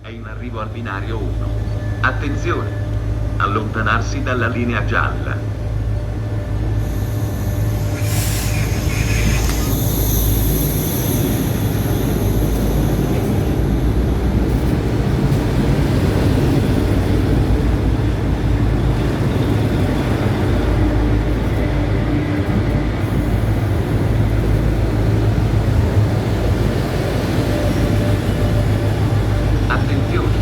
È in arrivo al binario 1. Attenzione! Allontanarsi dalla linea gialla. Attenzione!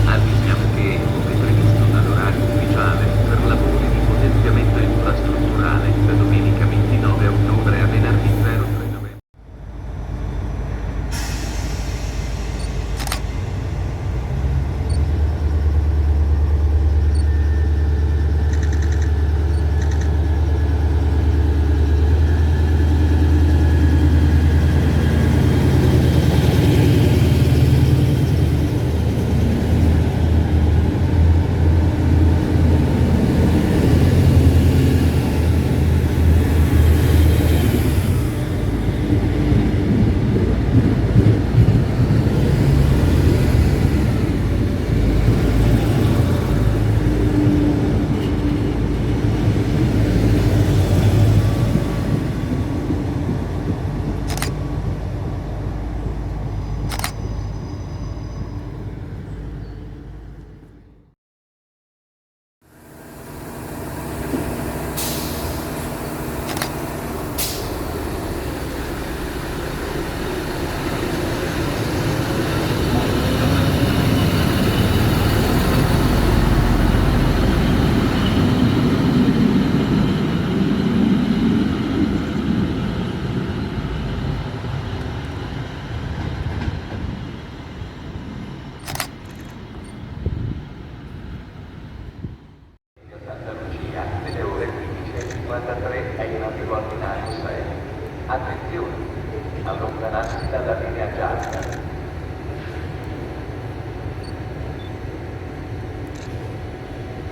Avvisiamo che, come previsto dall'orario ufficiale, per lavori di potenziamento infrastrutturale, da domenica 29 ottobre a venerdì 03 novembre. Santa Lucia, nelle ore 15:53 è in arrivo al binario 6. Attenzione! Allontanarsi dalla linea gialla.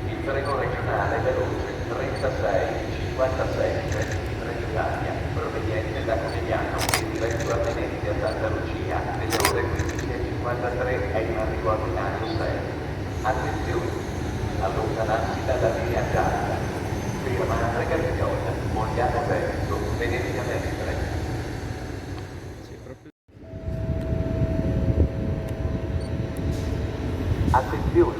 Il treno regionale veloce 3657 di Trenitalia, proveniente da Conegliano e diretto a Venezia Santa Lucia, nelle ore 15:53 è in arrivo al binario 6. Attenzione! Allontanarsi dalla linea gialla. Firma Regazziola, Mogliano Veneto, Venezia Mestre. Attenzione!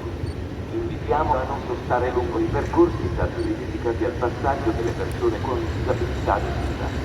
Invitiamo a non sostare lungo i percorsi stati dedicati al passaggio delle persone con disabilità visiva.